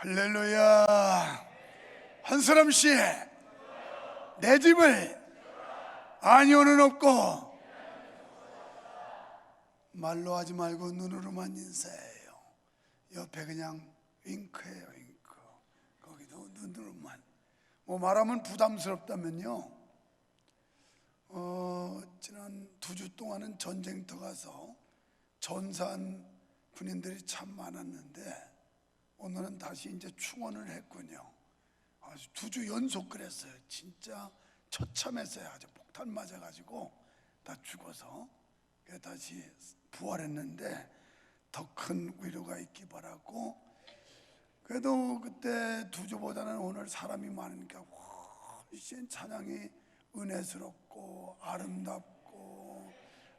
할렐루야. 한 사람씩 내 집을 아니오는 없고, 말로 하지 말고 눈으로만 인사해요. 옆에 그냥 윙크해요. 윙크. 거기도 눈으로만. 뭐 말하면 부담스럽다면요, 지난 2주 동안은 전쟁터 가서 전사한 군인들이 참 많았는데 오늘은 다시 이제 충원을 했군요. 아주 2주 연속 그랬어요. 진짜 처참했어요. 아주 폭탄 맞아가지고 다 죽어서. 다시 부활했는데 더 큰 위로가 있기 바라고. 그래도 그때 2주보다는 오늘 사람이 많으니까 훨씬 찬양이 은혜스럽고 아름답고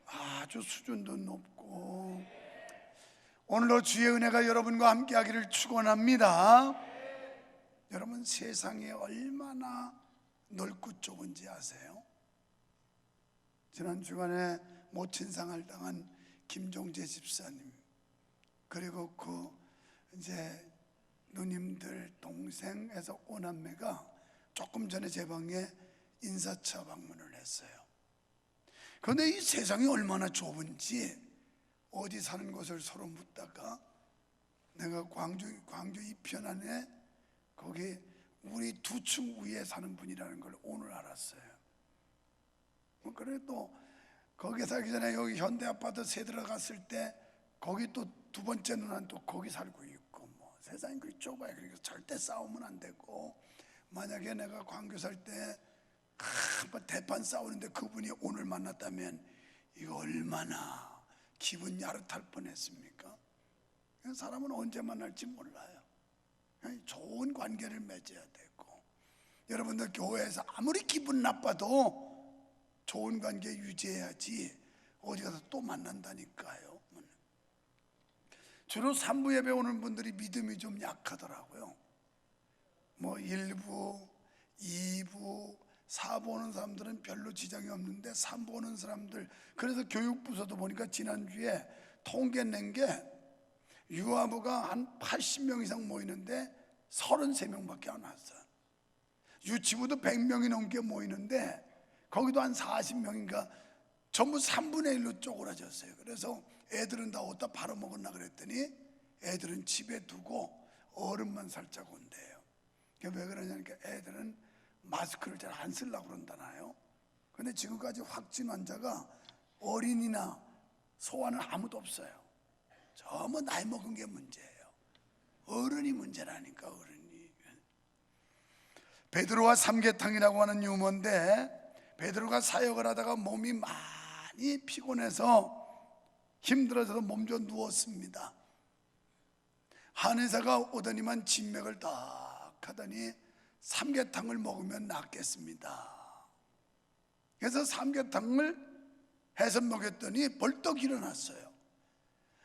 아주 수준도 높고, 오늘도 주의 은혜가 여러분과 함께 하기를 축원합니다. 여러분, 세상이 얼마나 넓고 좁은지 아세요? 지난 주간에 모친상을 당한 김종재 집사님, 그리고 그 이제 누님들 동생에서 오남매가 조금 전에 제 방에 인사차 방문을 했어요. 그런데 이 세상이 얼마나 좁은지 어디 사는 곳을 서로 묻다가 내가 광주 이편안에 거기 우리 2층 위에 사는 분이라는 걸 오늘 알았어요. 그래도 거기 살기 전에 여기 현대아파트 새 들어갔을 때 거기 또 2번째 누나는 또 거기 살고 있고, 뭐 세상이 그리 좁아요. 그러니까 절대 싸우면 안 되고, 만약에 내가 광교 살 때 한번 대판 싸우는데 그분이 오늘 만났다면 이거 얼마나 기분 야릇할 뻔했습니까? 사람은 언제 만날지 몰라요. 좋은 관계를 맺어야 되고, 여러분들 교회에서 아무리 기분 나빠도 좋은 관계 유지해야지 어디 가서 또 만난다니까요. 주로 3부 예배 오는 분들이 믿음이 좀 약하더라고요. 뭐 1부, 2부, 4부 오는 사람들은 별로 지장이 없는데 3부 오는 사람들, 그래서 교육부서도 보니까 지난주에 통계 낸 게 유아부가 한 80명 이상 모이는데 33명밖에 안 왔어요. 유치부도 100명이 넘게 모이는데 거기도 한 40명인가 전부 3분의 1로 쪼그라졌어요. 그래서 애들은 다 어디다 팔아먹었나 그랬더니 애들은 집에 두고 어른만 살짝 온대요. 왜 그러냐니까 애들은 마스크를 잘 안 쓰려고 그런다나요. 근데 지금까지 확진 환자가 어린이나 소아는 아무도 없어요. 전부 나이 먹은 게 문제예요. 어른이 문제라니까, 어른이. 베드로와 삼계탕이라고 하는 유머인데, 베드로가 사역을 하다가 몸이 많이 피곤해서 힘들어져서 몸져 누웠습니다. 한의사가 오더니만 진맥을 딱 하더니 삼계탕을 먹으면 낫겠습니다. 그래서 삼계탕을 해서 먹였더니 벌떡 일어났어요.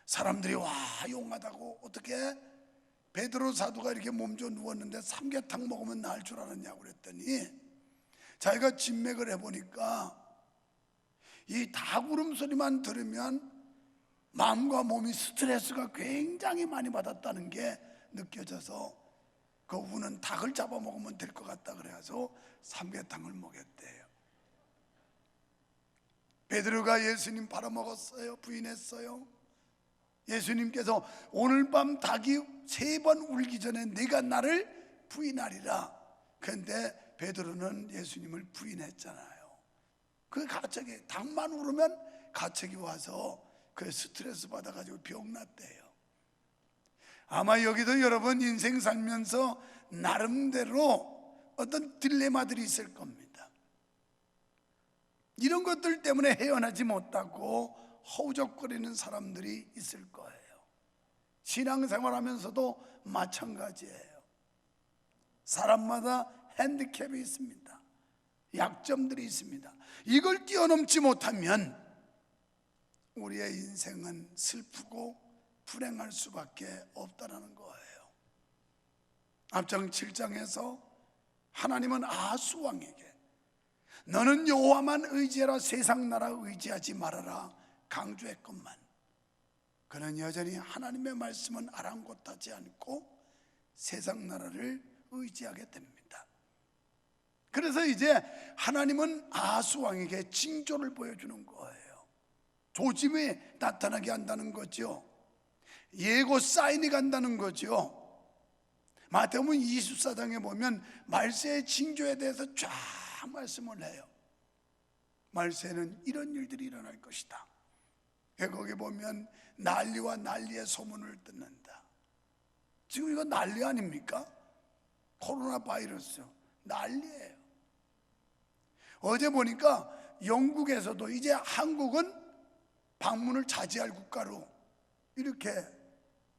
사람들이 와 용하다고, 어떻게 베드로 사도가 이렇게 몸져 누웠는데 삼계탕 먹으면 나을 줄 알았냐고 그랬더니 자기가 진맥을 해보니까 이 닭울음 소리만 들으면 마음과 몸이 스트레스가 굉장히 많이 받았다는 게 느껴져서 그 우는 닭을 잡아먹으면 될 것 같다 그래서 삼계탕을 먹였대요. 베드로가 예수님 팔아먹었어요? 부인했어요? 예수님께서 오늘 밤 닭이 3번 울기 전에 네가 나를 부인하리라. 그런데 베드로는 예수님을 부인했잖아요. 그 가책이, 닭만 울으면 가책이 와서 그 스트레스 받아가지고 병났대요. 아마 여기도 여러분 인생 살면서 나름대로 어떤 딜레마들이 있을 겁니다. 이런 것들 때문에 헤어나지 못하고 허우적거리는 사람들이 있을 거예요. 신앙생활하면서도 마찬가지예요. 사람마다 핸디캡이 있습니다. 약점들이 있습니다. 이걸 뛰어넘지 못하면 우리의 인생은 슬프고 불행할 수밖에 없다는 거예요. 앞장 7장에서 하나님은 아하스 왕에게 너는 여호와만 의지해라, 세상 나라 의지하지 말아라 강조했건만 그는 여전히 하나님의 말씀은 아랑곳하지 않고 세상 나라를 의지하게 됩니다. 그래서 이제 하나님은 아하스 왕에게 징조를 보여주는 거예요. 조짐이 나타나게 한다는 거죠. 예고 사인이 간다는 거죠. 마태복음 24장에 보면 말세의 징조에 대해서 쫙 말씀을 해요. 말세는 이런 일들이 일어날 것이다. 거기 보면 난리와 난리의 소문을 듣는다. 지금 이거 난리 아닙니까? 코로나 바이러스 난리예요. 어제 보니까 영국에서도 이제 한국은 방문을 자제할 국가로 이렇게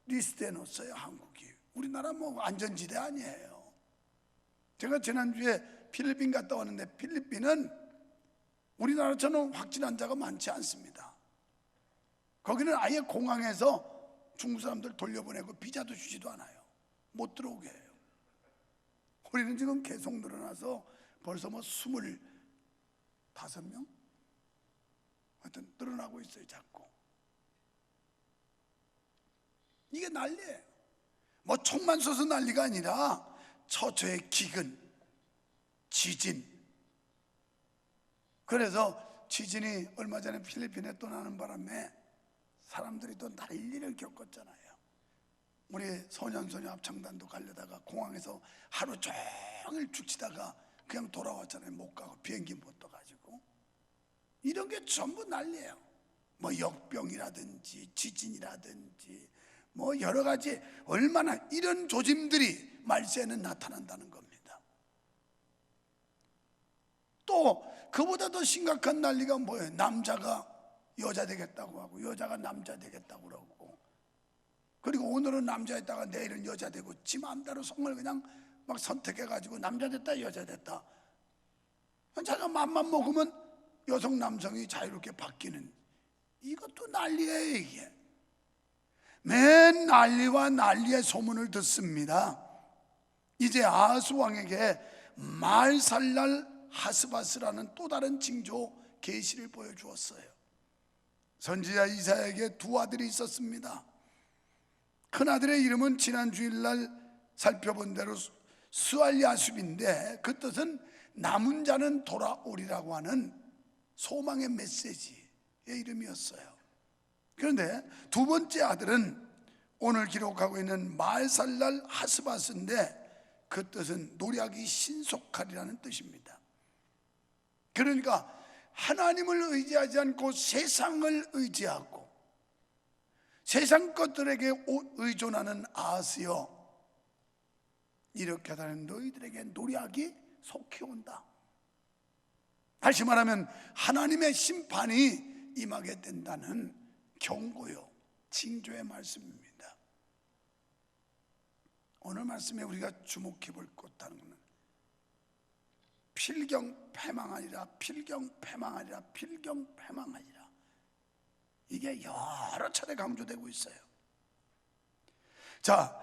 리스트해 놓았어요. 한국이. 우리나라 뭐 안전지대 아니에요. 제가 지난주에 필리핀 갔다 왔는데 필리핀은 우리나라처럼 확진 환자가 많지 않습니다. 거기는 아예 공항에서 중국 사람들 돌려보내고 비자도 주지도 않아요. 못 들어오게 해요. 우리는 지금 계속 늘어나서 벌써 뭐 25명? 하여튼 늘어나고 있어요. 자꾸. 이게 난리예요. 뭐 총만 쏘서 난리가 아니라 처처의 기근, 지진. 그래서 지진이 얼마 전에 필리핀에 또 나는 바람에 사람들이 또 난리를 겪었잖아요. 우리 소년소녀 합창단도 가려다가 공항에서 하루 종일 죽치다가 그냥 돌아왔잖아요. 못 가고 비행기 못 떠가지고. 이런 게 전부 난리예요. 뭐 역병이라든지 지진이라든지 뭐 여러 가지 얼마나 이런 조짐들이 말세에는 나타난다는 겁니다. 또 그보다 더 심각한 난리가 뭐예요? 남자가 여자 되겠다고 하고 여자가 남자 되겠다고 그러고, 그리고 오늘은 남자였다가 내일은 여자 되고 지 마음대로 성을 그냥 막 선택해가지고 남자 됐다 여자 됐다, 자기가 맘만 먹으면 여성 남성이 자유롭게 바뀌는, 이것도 난리예요. 이게 맨 난리와 난리의 소문을 듣습니다. 이제 아하스 왕에게 말살날 하스바스라는 또 다른 징조 계시를 보여주었어요. 선지자 이사야에게 두 아들이 있었습니다. 큰 아들의 이름은 지난 주일날 살펴본 대로 스알야숲인데 그 뜻은 남은 자는 돌아오리라고 하는 소망의 메시지의 이름이었어요. 그런데 두 번째 아들은 오늘 기록하고 있는 말살날 하스바스인데 그 뜻은 노략이 신속하리라는 뜻입니다. 그러니까 하나님을 의지하지 않고 세상을 의지하고 세상 것들에게 의존하는 아하스여, 이렇게 하다는 너희들에게 노략이 속히 온다. 다시 말하면 하나님의 심판이 임하게 된다는 경고요, 징조의 말씀입니다. 오늘 말씀에 우리가 주목해 볼 것 하는 것은 필경패망하리라, 필경패망하리라, 필경패망하리라. 이게 여러 차례 강조되고 있어요. 자,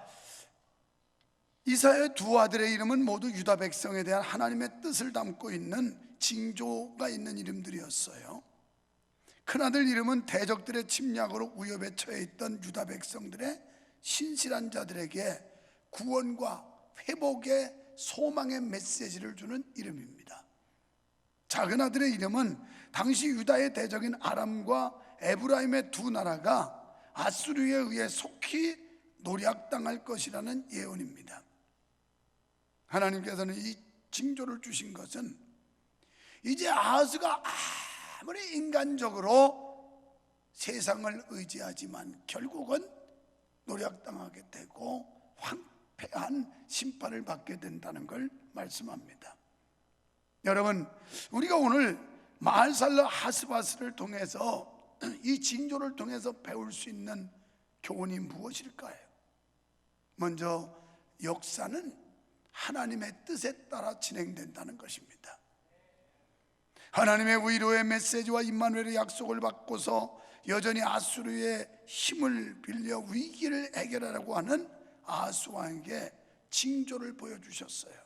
이사야의 두 아들의 이름은 모두 유다 백성에 대한 하나님의 뜻을 담고 있는 징조가 있는 이름들이었어요. 큰아들 이름은 대적들의 침략으로 위협에 처해 있던 유다 백성들의 신실한 자들에게 구원과 회복의 소망의 메시지를 주는 이름입니다. 작은 아들의 이름은 당시 유다의 대적인 아람과 에브라임의 두 나라가 아수르에 의해 속히 노략당할 것이라는 예언입니다. 하나님께서는 이 징조를 주신 것은 이제 아하스가 아무리 인간적으로 세상을 의지하지만 결국은 노략당하게 되고 황폐한 심판을 받게 된다는 걸 말씀합니다. 여러분, 우리가 오늘 말살라 하스바스를 통해서 이 징조를 통해서 배울 수 있는 교훈이 무엇일까요? 먼저 역사는 하나님의 뜻에 따라 진행된다는 것입니다. 하나님의 위로의 메시지와 임마누엘의 약속을 받고서 여전히 아수르의 힘을 빌려 위기를 해결하려고 하는 아하스 왕에게 징조를 보여주셨어요.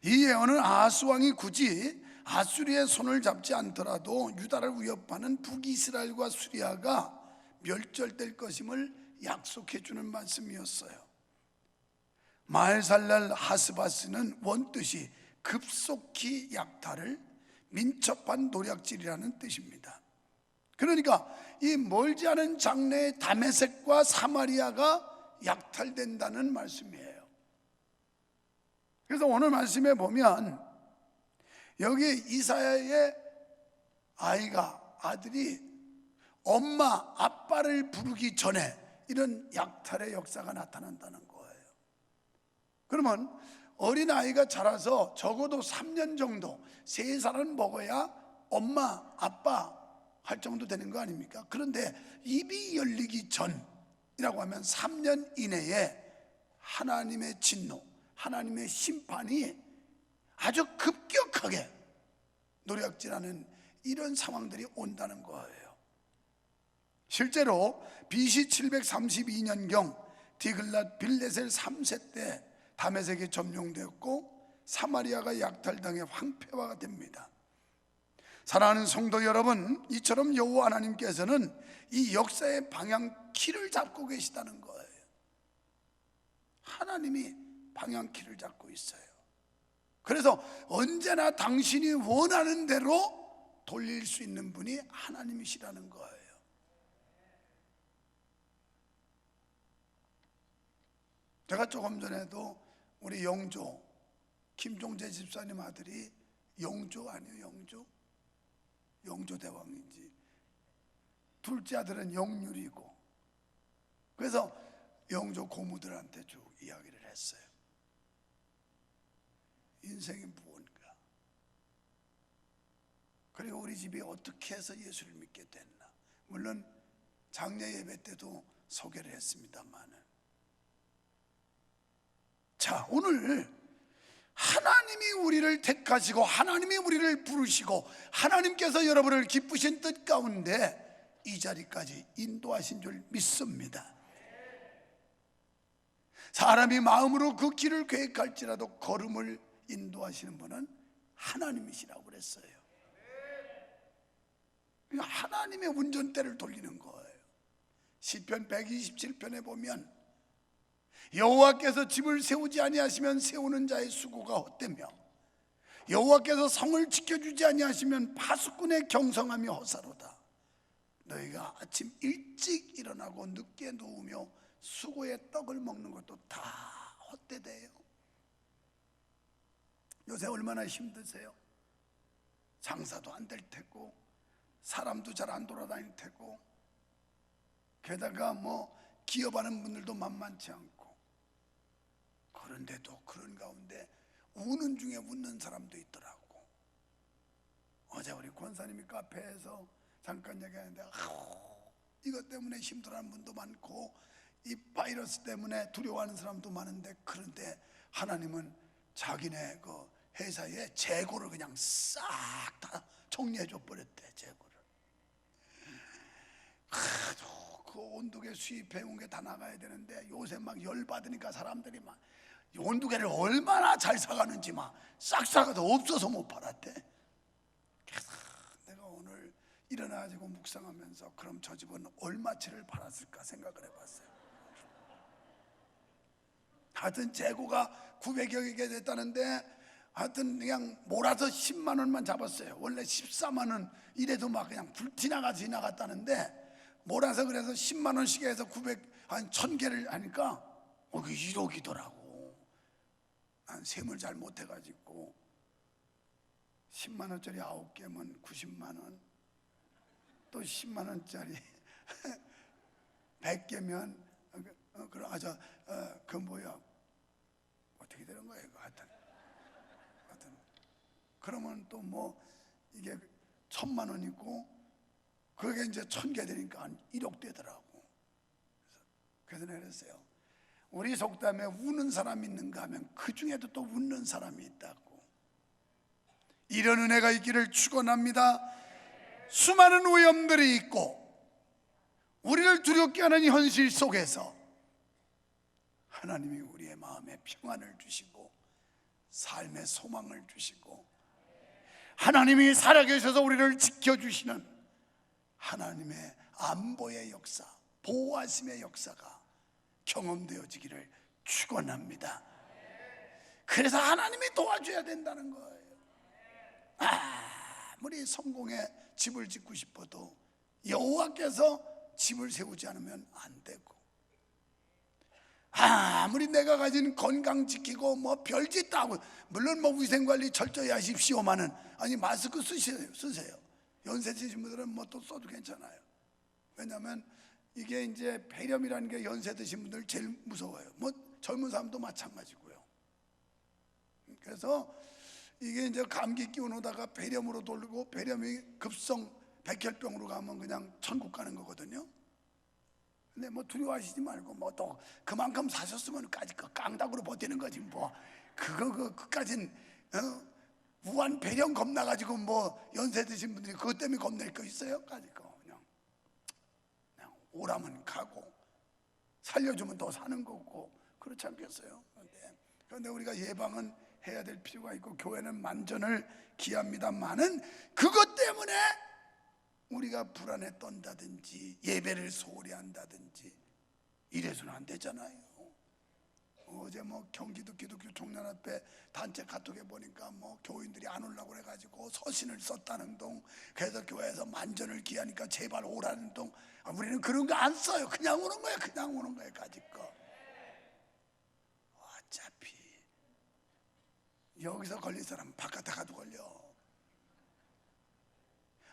이 예언은 아하스 왕이 굳이 아수르의 손을 잡지 않더라도 유다를 위협하는 북이스라엘과 수리아가 멸절될 것임을 약속해 주는 말씀이었어요. 마헬살랄 하스바스는 원뜻이 급속히 약탈을, 민첩한 노략질이라는 뜻입니다. 그러니까 이 멀지 않은 장래에 다메섹과 사마리아가 약탈된다는 말씀이에요. 그래서 오늘 말씀에 보면 여기 이사야의 아들이 엄마, 아빠를 부르기 전에 이런 약탈의 역사가 나타난다는 거예요. 그러면 어린아이가 자라서 적어도 3년 정도, 3살은 먹어야 엄마, 아빠 할 정도 되는 거 아닙니까? 그런데 입이 열리기 전이라고 하면 3년 이내에 하나님의 진노, 하나님의 심판이 아주 급격하게 노략질하는 이런 상황들이 온다는 거예요. 실제로 BC 732년경 디글랏 빌레셀 3세 때 다메섹에 점령되었고 사마리아가 약탈당해 황폐화가 됩니다. 사랑하는 성도 여러분, 이처럼 여호와 하나님께서는 이 역사의 방향키를 잡고 계시다는 거예요. 하나님이 방향키를 잡고 있어요. 그래서 언제나 당신이 원하는 대로 돌릴 수 있는 분이 하나님이시라는 거예요. 제가 조금 전에도 우리 영조 김종재 집사님 아들이 영조 아니에요? 영조 대왕인지, 둘째 아들은 영률이고, 그래서 영조 고모들한테 쭉 이야기를 했어요. 인생이 무언가, 그리고 우리 집이 어떻게 해서 예수를 믿게 됐나. 물론 장례 예배 때도 소개를 했습니다만은, 자, 오늘 하나님이 우리를 택하시고 하나님이 우리를 부르시고 하나님께서 여러분을 기쁘신 뜻 가운데 이 자리까지 인도하신 줄 믿습니다. 사람이 마음으로 그 길을 계획할지라도 걸음을 인도하시는 분은 하나님이시라고 그랬어요. 하나님의 운전대를 돌리는 거예요. 시편 127편에 보면 여호와께서 집을 세우지 아니하시면 세우는 자의 수고가 헛되며 여호와께서 성을 지켜주지 아니하시면 파수꾼의 경성함이 허사로다. 너희가 아침 일찍 일어나고 늦게 누우며 수고의 떡을 먹는 것도 다 헛되대요. 요새 얼마나 힘드세요? 장사도 안 될 테고 사람도 잘 안 돌아다닐 테고, 게다가 기업하는 분들도 만만치 않고, 그런데도 그런 가운데 우는 중에 웃는 사람도 있더라고. 어제 우리 권사님이 카페에서 잠깐 얘기하는데 이것 때문에 힘들어하는 분도 많고 이 바이러스 때문에 두려워하는 사람도 많은데, 그런데 하나님은 자기네 그 회사에 재고를 그냥 싹 다 정리해 줘 버렸대. 재고를. 그 온두개 수입해온 게 다 나가야 되는데 요새 막 열받으니까 사람들이 막 온두개를 얼마나 잘 사가는지 막 싹 사가도 없어서 못 팔았대. 그래서 내가 오늘 일어나가지고 묵상하면서 그럼 저 집은 얼마치를 팔았을까 생각을 해봤어요. 하여튼 재고가 900여 개 됐다는데 하여튼 그냥 몰아서 10만 원만 잡았어요. 원래 14만 원 이래도 막 그냥 불 지나갔다는데 몰아서 그래서 10만 원씩 해서 900한 1000개를 하니까 그게 1억이더라고. 난 셈을 잘 못해가지고 10만 원짜리 9개면 90만 원, 또 10만 원짜리 100개면 그 뭐야 어떻게 되는 거예요? 하여튼 그러면 또 이게 1000만 원이고 그게 이제 1000개 되니까 한 1억 되더라고. 그래서 내가 그랬어요. 우리 속담에 우는 사람이 있는가 하면 그 중에도 또 웃는 사람이 있다고. 이런 은혜가 있기를 축원합니다. 수많은 오염들이 있고 우리를 두렵게 하는 현실 속에서 하나님이 우리의 마음에 평안을 주시고 삶의 소망을 주시고 하나님이 살아계셔서 우리를 지켜주시는 하나님의 안보의 역사, 보호하심의 역사가 경험되어지기를 축원합니다. 그래서 하나님이 도와줘야 된다는 거예요. 아무리 성공의 집을 짓고 싶어도 여호와께서 집을 세우지 않으면 안 되고, 아무리 내가 가진 건강 지키고 뭐 별짓 다 하고, 물론 뭐 위생관리 철저히 하십시오만은, 아니 마스크 쓰세요. 연세 드신 분들은 뭐 또 써도 괜찮아요. 왜냐하면 이게 이제 폐렴이라는 게 연세 드신 분들 제일 무서워요. 뭐 젊은 사람도 마찬가지고요. 그래서 이게 이제 감기 기운 오다가 폐렴으로 돌고, 폐렴이 급성 백혈병으로 가면 그냥 천국 가는 거거든요. 근데 뭐 두려워하시지 말고, 뭐 또 그만큼 사셨으면 까지 깡닭으로 버티는 거지. 뭐 그까진 무한 폐렴 겁나가지고 뭐 연세 드신 분들이 그것 때문에 겁낼 거 있어요? 까지 그냥 오라면 가고 살려주면 더 사는 거고, 그렇지 않겠어요? 그런데 우리가 예방은 해야 될 필요가 있고, 교회는 만전을 기합니다만은 그것 때문에 우리가 불안에 떤다든지 예배를 소홀히 한다든지 이래서는 안 되잖아요. 어제 뭐 경기도 기독교 총련 앞에 단체 카톡에 보니까 뭐 교인들이 안 오려고 그래가지고 서신을 썼다는 동, 그래서 교회에서 만전을 기하니까 제발 오라는 동. 우리는 그런 거 안 써요. 그냥 오는 거예요. 그냥 오는 거예요. 까짓 거. 어차피 여기서 걸릴 사람은 바깥에 가도 걸려.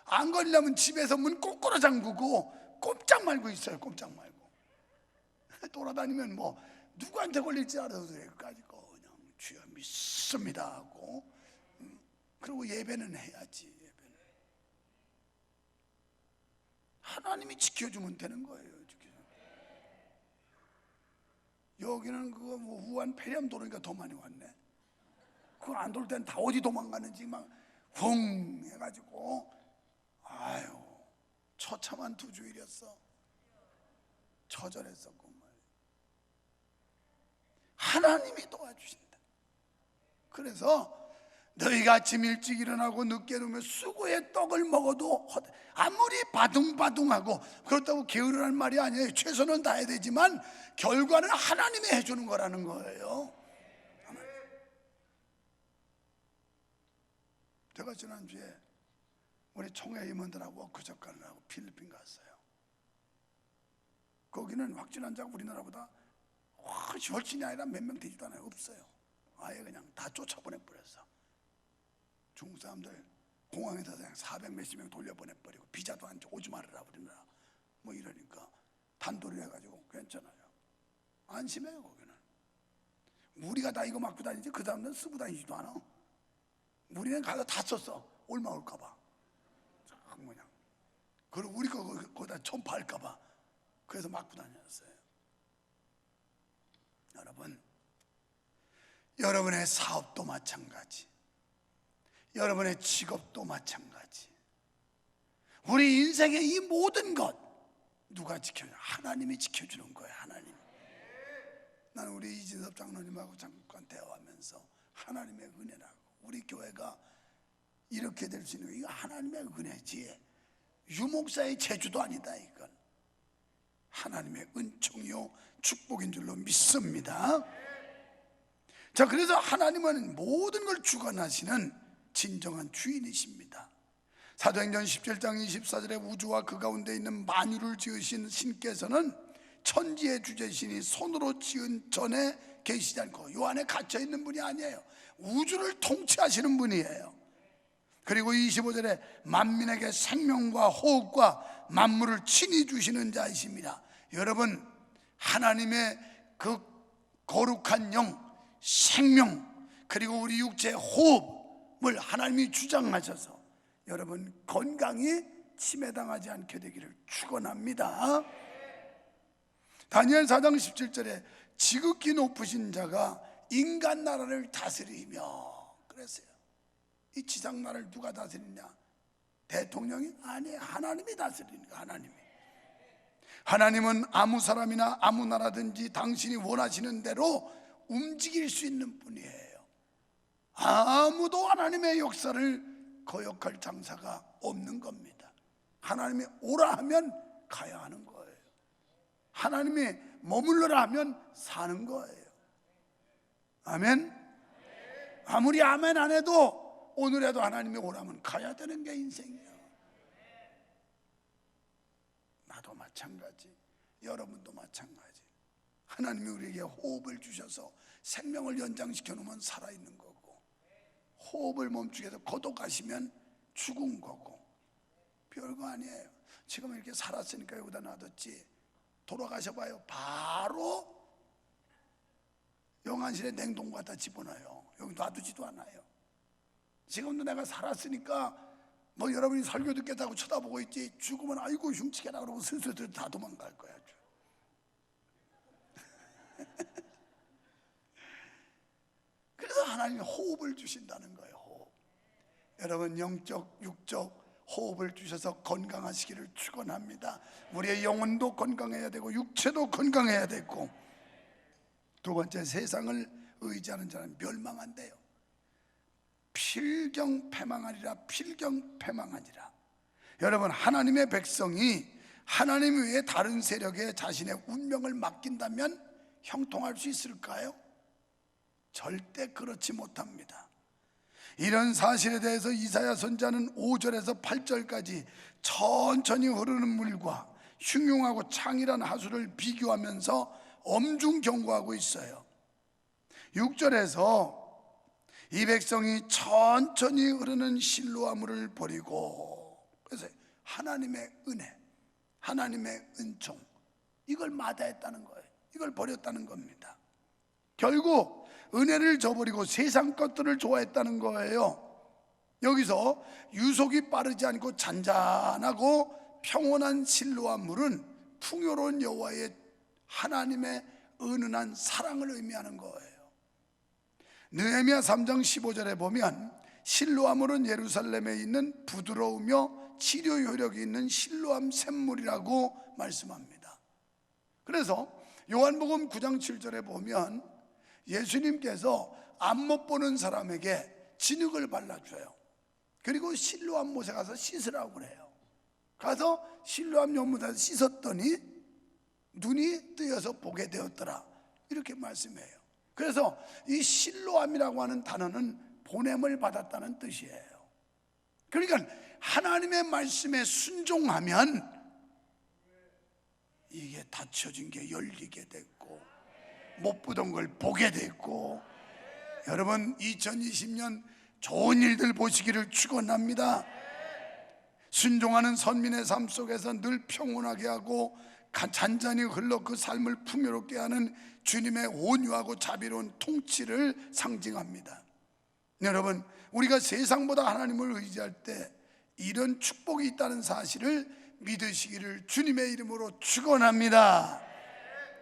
안 걸리려면 집에서 문 거꾸로 잠그고 꼼짝 말고 있어요. 꼼짝 말고 돌아다니면 뭐 누구한테 걸릴지 알아서 그래까지 그냥 주여 믿습니다 하고, 그리고 예배는 해야지. 예배는 하나님이 지켜주면 되는 거예요. 여기는 그거 뭐 우한 폐렴 도니까 더 많이 왔네. 그거 안 돌 때는 다 어디 도망가는지 막 펑 해가지고, 아유 처참한 2주일이었어. 처절했었고 말이야. 하나님이 도와주신다. 그래서 너희가 아침 일찍 일어나고 늦게 누우며 수고의 떡을 먹어도 아무리 바둥바둥하고, 그렇다고 게으르란 말이 아니에요. 최선은 다해야 되지만 결과는 하나님이 해주는 거라는 거예요. 제가 지난주에 우리 총회 임원들하고 워크숍 가느라고 필리핀 갔어요. 거기는 확진 환자가 우리나라보다 훨씬이 아니라 몇 명 되지도 않아요. 없어요. 아예 그냥 다 쫓아보내 버렸어. 중국 사람들 공항에서 그냥 400 몇십 명 돌려보내버리고, 비자도 안 줘, 오지 말으라 우리나라 뭐 이러니까 단도리 해가지고 괜찮아요. 안심해요. 거기는 우리가 다 이거 맞고 다니지 그 사람들은 쓰고 다니지도 않아. 우리는 가서 다 썼어. 얼마 올까봐. 뭐냐. 그리고 우리 거기다 전파할까봐. 그래서 맞고 다녔어요. 여러분, 여러분의 사업도 마찬가지, 여러분의 직업도 마찬가지, 우리 인생의 이 모든 것 누가 지켜줘? 하나님이 지켜주는 거예요. 하나님. 나는 우리 이진섭 장로님하고 잠깐 대화하면서 하나님의 은혜라고, 우리 교회가 이렇게 될 수 있는 거, 이거 하나님의 은혜지 유목사의 재주도 아니다. 이건 하나님의 은총이요 축복인 줄로 믿습니다. 자, 그래서 하나님은 모든 걸 주관하시는 진정한 주인이십니다. 사도행전 17장 24절에 우주와 그 가운데 있는 만유를 지으신 신께서는 천지의 주제신이 손으로 지은 전에 계시지 않고, 요 안에 갇혀 있는 분이 아니에요. 우주를 통치하시는 분이에요. 그리고 25절에 만민에게 생명과 호흡과 만물을 친히 주시는 자이십니다. 여러분, 하나님의 그 거룩한 영, 생명, 그리고 우리 육체의 호흡을 하나님이 주장하셔서 여러분 건강이 침해당하지 않게 되기를 축원합니다. 다니엘 4장 17절에 지극히 높으신 자가 인간 나라를 다스리며 그랬어요. 이 지상 나라를 누가 다스리냐? 대통령이 아니에요. 하나님이 다스리는 거예요. 하나님은 아무 사람이나 아무 나라든지 당신이 원하시는 대로 움직일 수 있는 분이에요. 아무도 하나님의 역사를 거역할 장사가 없는 겁니다. 하나님이 오라 하면 가야 하는 거예요. 하나님이 머물러라 하면 사는 거예요. 아멘. 아무리 아멘 안 해도 오늘에도 하나님이 오라면 가야 되는 게 인생이야. 나도 마찬가지, 여러분도 마찬가지. 하나님이 우리에게 호흡을 주셔서 생명을 연장시켜 놓으면 살아있는 거고, 호흡을 멈추게 해서 고독하시면 죽은 거고, 별거 아니에요. 지금 이렇게 살았으니까 여기다 놔뒀지, 돌아가셔봐요, 바로 영안실에 냉동 갖다 집어넣어요. 여기 놔두지도 않아요. 지금도 내가 살았으니까 뭐 여러분이 설교 듣겠다고 쳐다보고 있지, 죽으면 아이고 흉측해라 그러고 슬슬 다 도망갈 거야. 그래서 하나님이 호흡을 주신다는 거예요. 호흡. 여러분, 영적, 육적 호흡을 주셔서 건강하시기를 축원합니다. 우리의 영혼도 건강해야 되고 육체도 건강해야 되고, 두 번째, 세상을 의지하는 자는 멸망한대요. 필경패망하리라. 필경패망하리라. 여러분, 하나님의 백성이 하나님 외에 다른 세력에 자신의 운명을 맡긴다면 형통할 수 있을까요? 절대 그렇지 못합니다. 이런 사실에 대해서 이사야 선지자는 5절에서 8절까지 천천히 흐르는 물과 흉흉하고 창이란 하수를 비교하면서 엄중 경고하고 있어요. 6절에서 이 백성이 천천히 흐르는 실로아물을 버리고, 그래서 하나님의 은혜, 하나님의 은총, 이걸 마다했다는 거예요. 이걸 버렸다는 겁니다. 결국 은혜를 저버리고 세상 것들을 좋아했다는 거예요. 여기서 유속이 빠르지 않고 잔잔하고 평온한 실로아 물은 풍요로운 여호와의 하나님의 은은한 사랑을 의미하는 거예요. 느헤미야 3장 15절에 보면 실로아 물은 예루살렘에 있는 부드러우며 치료 효력이 있는 실로암 샘물이라고 말씀합니다. 그래서 요한복음 9장 7절에 보면 예수님께서 안 못 보는 사람에게 진흙을 발라줘요. 그리고 실로암 못에 가서 씻으라고 그래요. 가서 실로암 연못에서 씻었더니 눈이 뜨여서 보게 되었더라, 이렇게 말씀해요. 그래서 이 실로암이라고 하는 단어는 보냄을 받았다는 뜻이에요. 그러니까 하나님의 말씀에 순종하면 이게 닫혀진 게 열리게 됐고, 못 보던 걸 보게 됐고, 여러분 2020년 좋은 일들 보시기를 축원합니다. 순종하는 선민의 삶 속에서 늘 평온하게 하고 잔잔히 흘러 그 삶을 풍요롭게 하는 주님의 온유하고 자비로운 통치를 상징합니다. 여러분, 우리가 세상보다 하나님을 의지할 때 이런 축복이 있다는 사실을 믿으시기를 주님의 이름으로 축원합니다.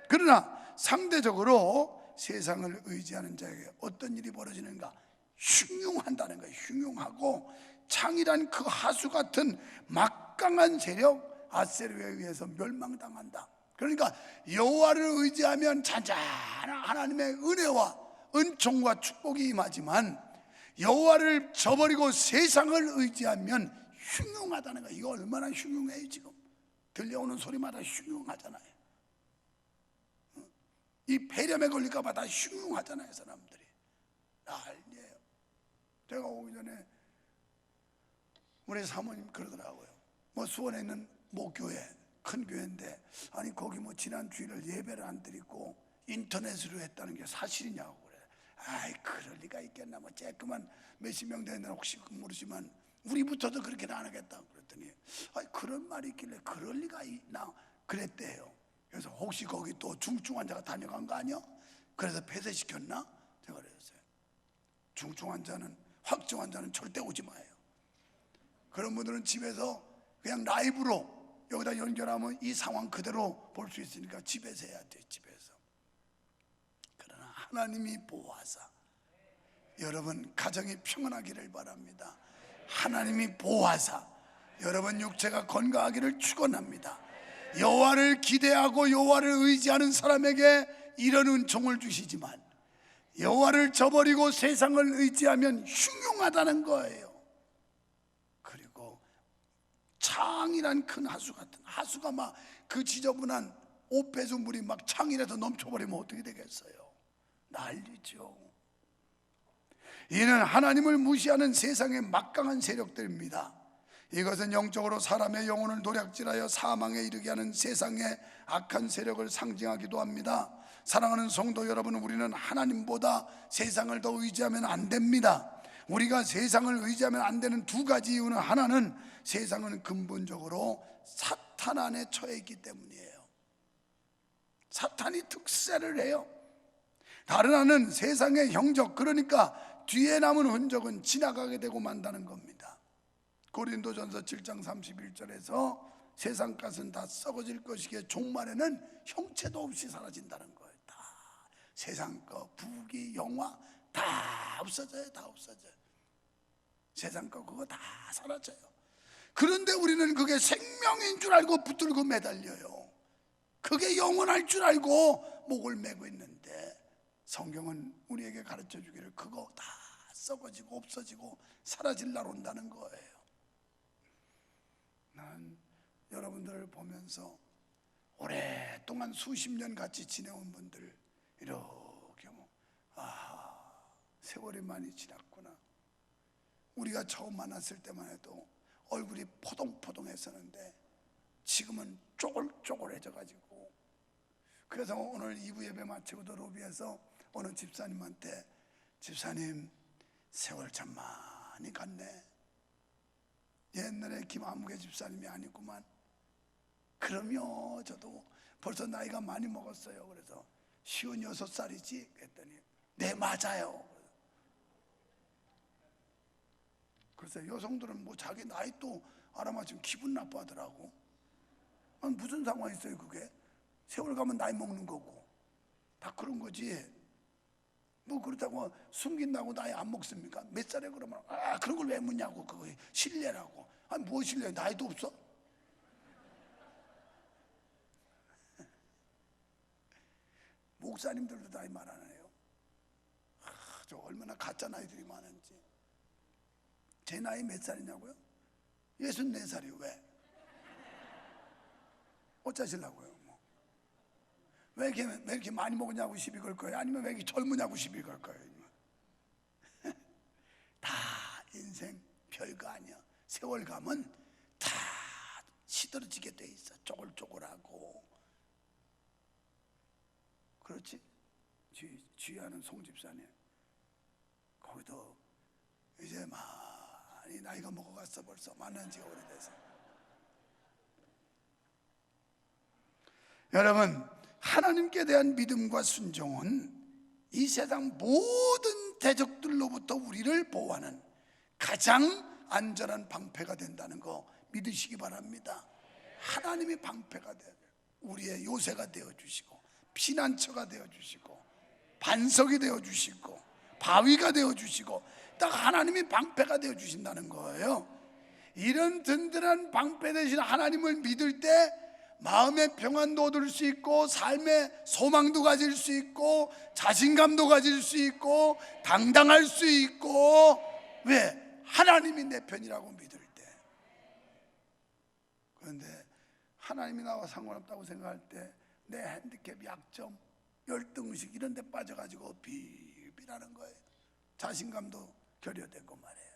그러나 상대적으로 세상을 의지하는 자에게 어떤 일이 벌어지는가? 흉흉한다는 거예요. 흉흉하고 창이란 그 하수 같은 막강한 세력 아세르에 의해서 멸망당한다. 그러니까 여호와를 의지하면 잔잔한 하나님의 은혜와 은총과 축복이 임하지만, 여호와를 저버리고 세상을 의지하면 흉흉하다는 거예요. 이거 얼마나 흉흉해요. 지금 들려오는 소리마다 흉흉하잖아요. 이 폐렴에 걸릴까 봐 다 흉흉하잖아요. 사람들이 난리예요. 제가 오기 전에 우리 사모님 그러더라고요. 뭐 수원에 있는 모 교회, 큰 교회인데, 아니 거기 뭐 지난 주일을 예배를 안 드리고 인터넷으로 했다는 게 사실이냐고 그래. 아이, 그럴 리가 있겠나. 뭐 쬐끄만 몇십 명 되는 혹시 모르지만 우리부터도 그렇게는 안 하겠다 그랬더니, 아이, 그런 말이 있길래 그럴 리가 있나 그랬대요. 그래서 혹시 거기 또 중증 환자가 다녀간 거 아니야? 그래서 폐쇄시켰나? 제가 그랬어요. 중증 환자는, 확증 환자는 절대 오지 마요. 그런 분들은 집에서 그냥 라이브로 여기다 연결하면 이 상황 그대로 볼 수 있으니까 집에서 해야 돼. 집에서. 그러나 하나님이 보호하사 여러분 가정이 평안하기를 바랍니다. 하나님이 보호하사 여러분 육체가 건강하기를 축원합니다. 여호와를 기대하고 여호와를 의지하는 사람에게 이런 은총을 주시지만, 여호와를 저버리고 세상을 의지하면 흉흉하다는 거예요. 그리고 창이란 큰 하수 같은, 하수가 막 그 지저분한 옷배수 물이 막 창이라도 넘쳐버리면 어떻게 되겠어요? 난리죠. 이는 하나님을 무시하는 세상의 막강한 세력들입니다. 이것은 영적으로 사람의 영혼을 노략질하여 사망에 이르게 하는 세상의 악한 세력을 상징하기도 합니다. 사랑하는 성도 여러분, 우리는 하나님보다 세상을 더 의지하면 안 됩니다. 우리가 세상을 의지하면 안 되는 두 가지 이유는, 하나는 세상은 근본적으로 사탄 안에 처해 있기 때문이에요. 사탄이 특세를 해요. 다른 하나는 세상의 형적, 그러니까 뒤에 남은 흔적은 지나가게 되고 만다는 겁니다. 고린도전서 7장 31절에서 세상 것은 다 썩어질 것이기에 종말에는 형체도 없이 사라진다는 거예요. 다 세상 거, 부귀, 영화 다 없어져요. 다 없어져요. 세상 거 그거 다 사라져요. 그런데 우리는 그게 생명인 줄 알고 붙들고 매달려요. 그게 영원할 줄 알고 목을 메고 있는데, 성경은 우리에게 가르쳐 주기를 그거 다 썩어지고 없어지고 사라질 날 온다는 거예요. 난 여러분들을 보면서 오랫동안 수십 년 같이 지내온 분들 이렇게 세월이 많이 지났구나. 우리가 처음 만났을 때만 해도 얼굴이 포동포동했었는데 지금은 쪼글쪼글해져 가지고, 그래서 오늘 2부 예배 마치고도 로비에서 어느 집사님한테, 집사님 세월 참 많이 갔네. 옛날에 김아무개 집사님이 아니구만. 그럼요, 저도 벌써 나이가 많이 먹었어요. 그래서 56살이지? 그랬더니 네, 맞아요. 그래서 여성들은 뭐 자기 나이 또 알아맞히면 기분 나빠하더라고. 아니, 무슨 상관이 있어요 그게? 세월 가면 나이 먹는 거고 다 그런 거지. 뭐 그렇다고 숨긴다고 나이 안 먹습니까? 몇 살에 그러면 그런 걸 왜 묻냐고. 그거 실례라고. 아니 뭐 실례, 나이도 없어? 목사님들도 나이 많아요. 저 얼마나 가짜 나이들이 많은지. 제 나이 몇 살이냐고요? 64살이요. 왜? 어쩌시려고요? 뭐. 왜 이렇게 많이 먹었냐고 시비 걸 거예요? 아니면 왜 이렇게 젊으냐고 시비 걸 거예요? 다 인생 별거 아니야. 세월 가면 다 시들어지게 돼 있어. 쪼글쪼글하고. 그렇지? 주의하는 송집사님, 거기도 이제 많이 나이가 먹어갔어. 벌써 만난 지가 오래돼서. 여러분, 하나님께 대한 믿음과 순종은 이 세상 모든 대적들로부터 우리를 보호하는 가장 안전한 방패가 된다는 거 믿으시기 바랍니다. 하나님이 방패가 돼요. 우리의 요새가 되어주시고, 피난처가 되어주시고, 반석이 되어주시고, 바위가 되어주시고, 딱 하나님이 방패가 되어주신다는 거예요. 이런 든든한 방패 되신 하나님을 믿을 때 마음의 평안도 얻을 수 있고, 삶의 소망도 가질 수 있고, 자신감도 가질 수 있고, 당당할 수 있고. 왜? 하나님이 내 편이라고 믿을 때. 그런데 하나님이 나와 상관없다고 생각할 때 내 핸디캡, 약점, 열등의식 이런 데 빠져가지고 비비라는 거예요. 자신감도 결여되고 말이에요.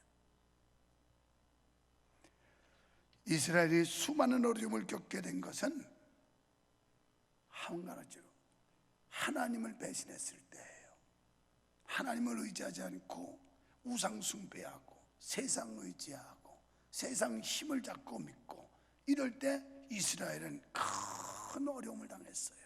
이스라엘이 수많은 어려움을 겪게 된 것은 한 가지로 하나님을 배신했을 때예요. 하나님을 의지하지 않고 우상 숭배하고 세상 의지하고 세상 힘을 잡고 믿고 이럴 때 이스라엘은 큰 어려움을 당했어요.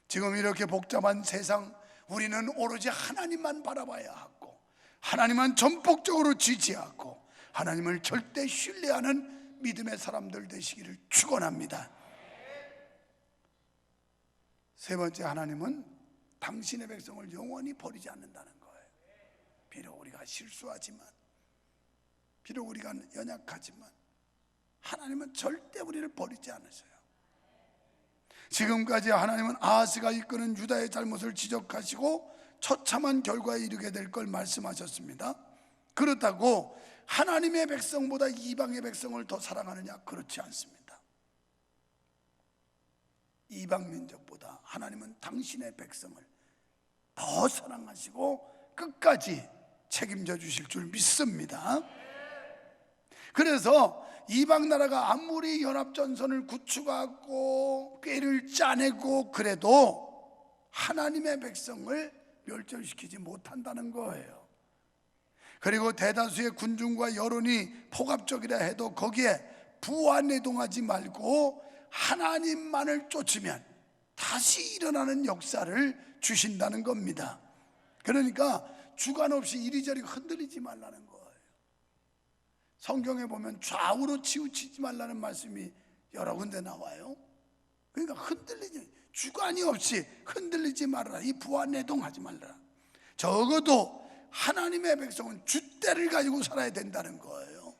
지금 이렇게 복잡한 세상, 우리는 오로지 하나님만 바라봐야 하고, 하나님만 전폭적으로 지지하고, 하나님을 절대 신뢰하는 믿음의 사람들 되시기를 축원합니다. 세 번째, 하나님은 당신의 백성을 영원히 버리지 않는다는 거예요. 비록 우리가 실수하지만, 비록 우리가 연약하지만 하나님은 절대 우리를 버리지 않으셔요. 지금까지 하나님은 아하스가 이끄는 유다의 잘못을 지적하시고 처참한 결과에 이르게 될 걸 말씀하셨습니다. 그렇다고 하나님의 백성보다 이방의 백성을 더 사랑하느냐? 그렇지 않습니다. 이방 민족보다 하나님은 당신의 백성을 더 사랑하시고 끝까지 책임져 주실 줄 믿습니다. 그래서 이방 나라가 아무리 연합전선을 구축하고 꾀를 짜내고 그래도 하나님의 백성을 멸절시키지 못한다는 거예요. 그리고 대다수의 군중과 여론이 포갑적이라 해도 거기에 부안내동하지 말고 하나님만을 쫓으면 다시 일어나는 역사를 주신다는 겁니다. 그러니까 주관 없이 이리저리 흔들리지 말라는 거예요. 성경에 보면 좌우로 치우치지 말라는 말씀이 여러 군데 나와요. 그러니까 흔들리지, 주관이 없이 흔들리지 말아라. 이 부안내동하지 말라. 적어도 하나님의 백성은 줏대를 가지고 살아야 된다는 거예요.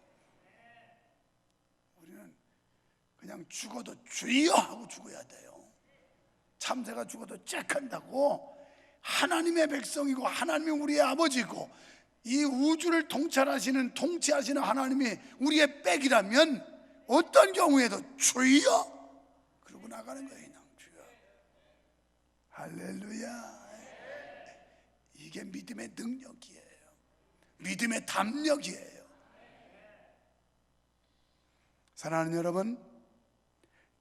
우리는 그냥 죽어도 주여 하고 죽어야 돼요. 참새가 죽어도 짹한다고. 하나님의 백성이고 하나님이 우리의 아버지고 이 우주를 통치하시는 하나님이 우리의 백이라면 어떤 경우에도 주여 그러고 나가는 거예요. 그냥 주여. 할렐루야. 이게 믿음의 능력이에요. 믿음의 담력이에요. 사랑하는 여러분,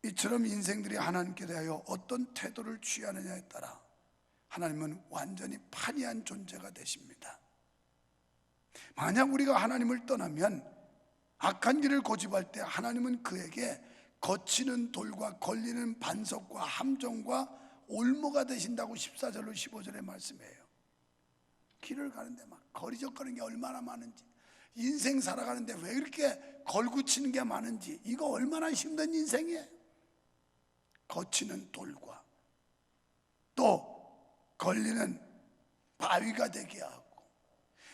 이처럼 인생들이 하나님께 대하여 어떤 태도를 취하느냐에 따라 하나님은 완전히 판이한 존재가 되십니다. 만약 우리가 하나님을 떠나면 악한 길을 고집할 때 하나님은 그에게 거치는 돌과 걸리는 반석과 함정과 올무가 되신다고 14절로 15절에 말씀해요. 길을 가는데 막 거리적거리는 게 얼마나 많은지, 인생 살아가는데 왜 이렇게 걸구치는 게 많은지, 이거 얼마나 힘든 인생이에요. 거치는 돌과 또 걸리는 바위가 되게 하고,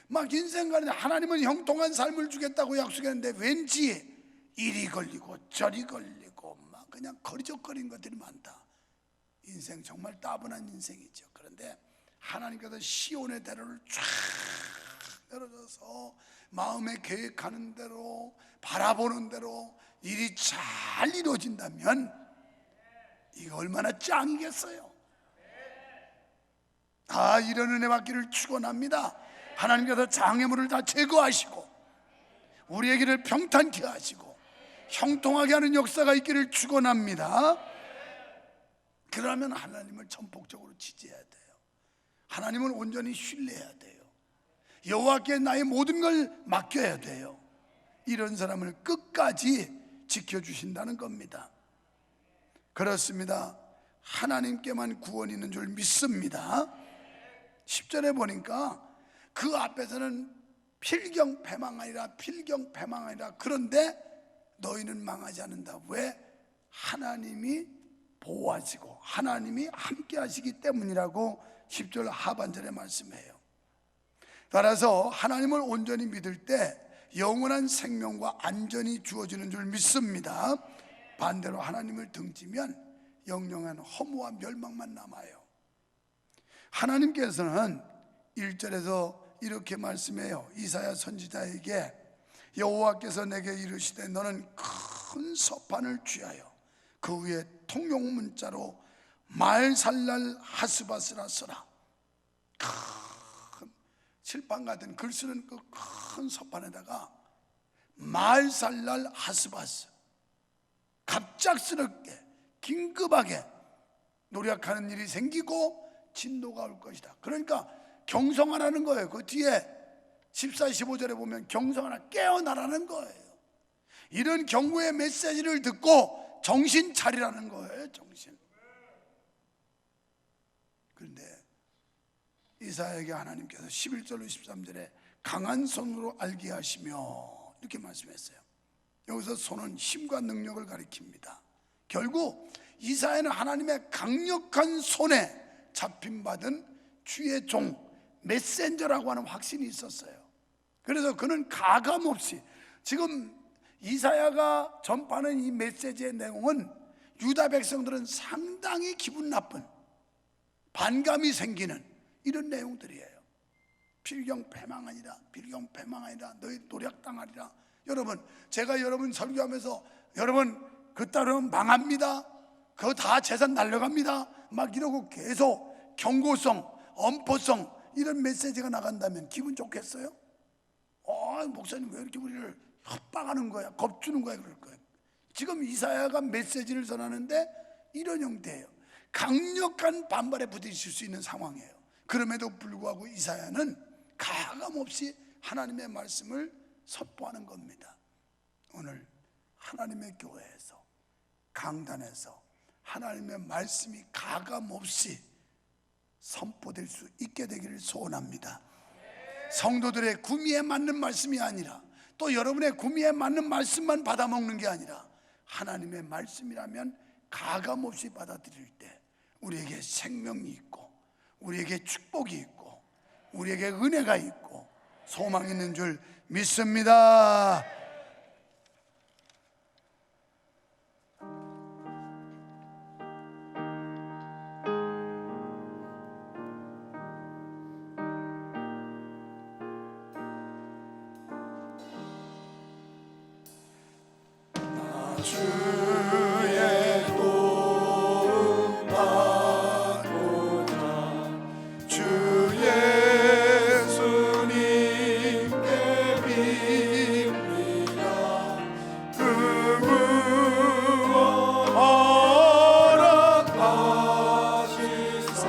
막 인생 가는데 하나님은 형통한 삶을 주겠다고 약속했는데 왠지 이리 걸리고 저리 걸리고 막 그냥 거리적거리는 것들이 많다. 인생 정말 따분한 인생이죠. 그런데 하나님께서 시온의 대로를 쫙 열어줘서 마음에 계획하는 대로 바라보는 대로 일이 잘 이루어진다면 이거 얼마나 짱이겠어요. 다 이런 은혜 받기를 축원합니다. 하나님께서 장애물을 다 제거하시고 우리의 길을 평탄케 하시고 형통하게 하는 역사가 있기를 축원합니다. 그러면 하나님을 전폭적으로 지지해야 돼요. 하나님을 온전히 신뢰해야 돼요. 여호와께 나의 모든 걸 맡겨야 돼요. 이런 사람을 끝까지 지켜주신다는 겁니다. 그렇습니다. 하나님께만 구원이 있는 줄 믿습니다. 10절에 보니까 그 앞에서는 필경패망하리라 필경패망하리라. 그런데 너희는 망하지 않는다. 왜? 하나님이 보호하시고 하나님이 함께 하시기 때문이라고 10절 하반절에 말씀해요. 따라서 하나님을 온전히 믿을 때 영원한 생명과 안전이 주어지는 줄 믿습니다. 반대로 하나님을 등지면 영영한 허무와 멸망만 남아요. 하나님께서는 1절에서 이렇게 말씀해요. 이사야 선지자에게 여호와께서 내게 이르시되 너는 큰 서판을 취하여 그 위에 통용 문자로 말살날 하스바스라 써라. 큰 칠판 같은 글 쓰는 그 큰 서판에다가 말살날 하스바스, 갑작스럽게 긴급하게 노력하는 일이 생기고 진노가 올 것이다. 그러니까 경성하라는 거예요. 그 뒤에 14, 15절에 보면 경성하라, 깨어나라는 거예요. 이런 경고의 메시지를 듣고 정신 차리라는 거예요. 정신. 그런데 이사야에게 하나님께서 11절로 13절에 강한 손으로 알게 하시며 이렇게 말씀했어요. 여기서 손은 힘과 능력을 가리킵니다. 결국 이사야는 하나님의 강력한 손에 잡힌받은 주의 종, 메신저라고 하는 확신이 있었어요. 그래서 그는 가감없이, 지금 이사야가 전파하는 이 메시지의 내용은 유다 백성들은 상당히 기분 나쁜, 반감이 생기는 이런 내용들이에요. 필경패망하니라, 필경패망하니라, 너희 노략당하리라. 여러분, 제가 여러분 설교하면서 여러분 그따르면 망합니다, 그거 다 재산 날려갑니다 막 이러고 계속 경고성, 엄포성 이런 메시지가 나간다면 기분 좋겠어요? 목사님 왜 이렇게 우리를 협박하는 거야, 겁주는 거야, 그럴 거예요. 지금 이사야가 메시지를 전하는데 이런 형태예요. 강력한 반발에 부딪힐 수 있는 상황이에요. 그럼에도 불구하고 이사야는 가감없이 하나님의 말씀을 선포하는 겁니다. 오늘 하나님의 교회에서, 강단에서 하나님의 말씀이 가감없이 선포될 수 있게 되기를 소원합니다. 성도들의 구미에 맞는 말씀이 아니라, 또 여러분의 구미에 맞는 말씀만 받아먹는 게 아니라, 하나님의 말씀이라면 가감없이 받아들일 때 우리에게 생명이 있고, 우리에게 축복이 있고, 우리에게 은혜가 있고 소망이 있는 줄 믿습니다. 주의 도움 받고자 주 예수님께 빕니다. 의무와 허락하시사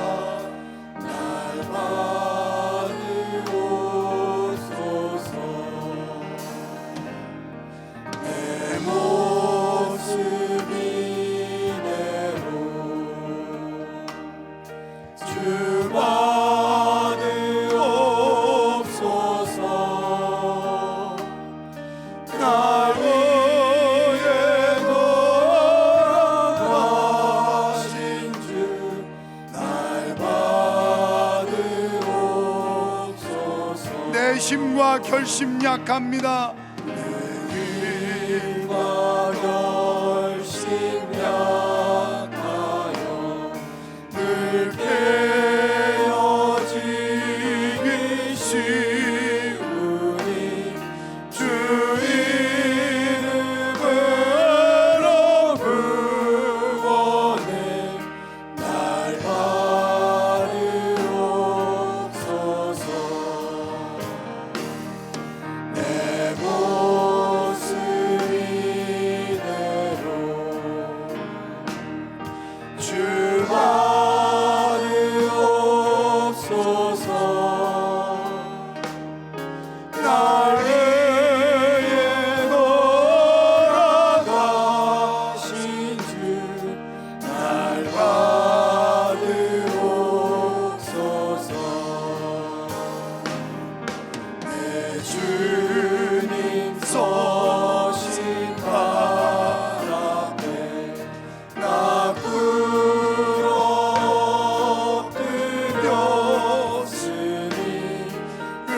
날 받으옵소서. 내 모습이 대로 주 받으옵소서. 날 위해 돌아가신 주 날 받으옵소서. 내 힘과 결심 약합니다. 결심 약하여 늘 깨어지기 쉬우니 주 이름으로 구원해 날 받으옵소서. 내 모습이 주 받으옵소서. 날 위해 돌아가신 주 날 받으옵소서. 내 주님 서신 발 앞에 나 엎드렸으니 그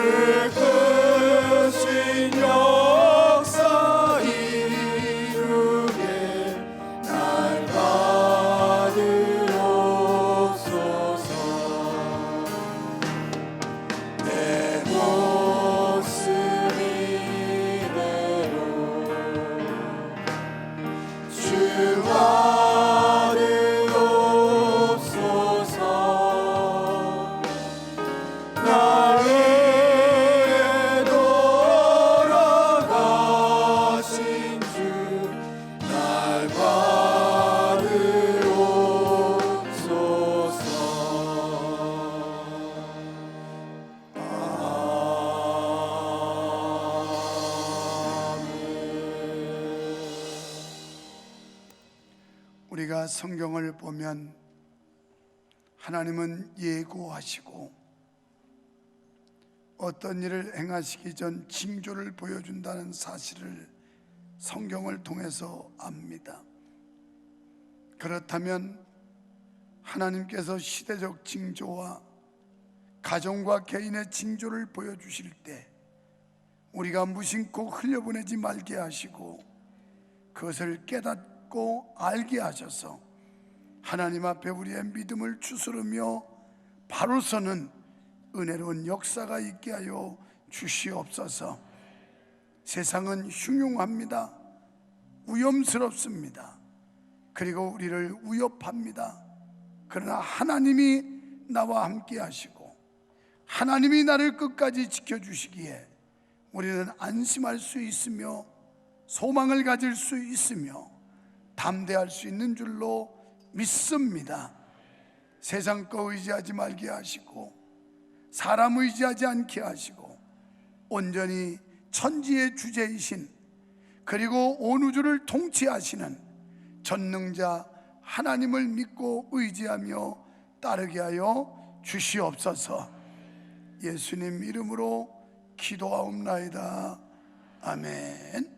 크신 역사 이루게 날 받으옵소서. 내 모습이 대로 주 받으옵소서. 날 위해 돌아가신 주 날 받으옵소서. 우리가 성경을 보면 하나님은 예고하시고 어떤 일을 행하시기 전 징조를 보여준다는 사실을 성경을 통해서 압니다. 그렇다면 하나님께서 시대적 징조와 가정과 개인의 징조를 보여주실 때 우리가 무심코 흘려보내지 말게 하시고 그것을 깨닫고 알게 하셔서 하나님 앞에 우리의 믿음을 추스르며 바로 서는 은혜로운 역사가 있게 하여 주시옵소서. 세상은 흉흉합니다. 위험스럽습니다. 그리고 우리를 위협합니다. 그러나 하나님이 나와 함께 하시고 하나님이 나를 끝까지 지켜주시기에 우리는 안심할 수 있으며 소망을 가질 수 있으며 담대할 수 있는 줄로 믿습니다. 세상 거 의지하지 말게 하시고 사람 의지하지 않게 하시고 온전히 천지의 주제이신 그리고 온 우주를 통치하시는 전능자 하나님을 믿고 의지하며 따르게 하여 주시옵소서. 예수님 이름으로 기도하옵나이다. 아멘.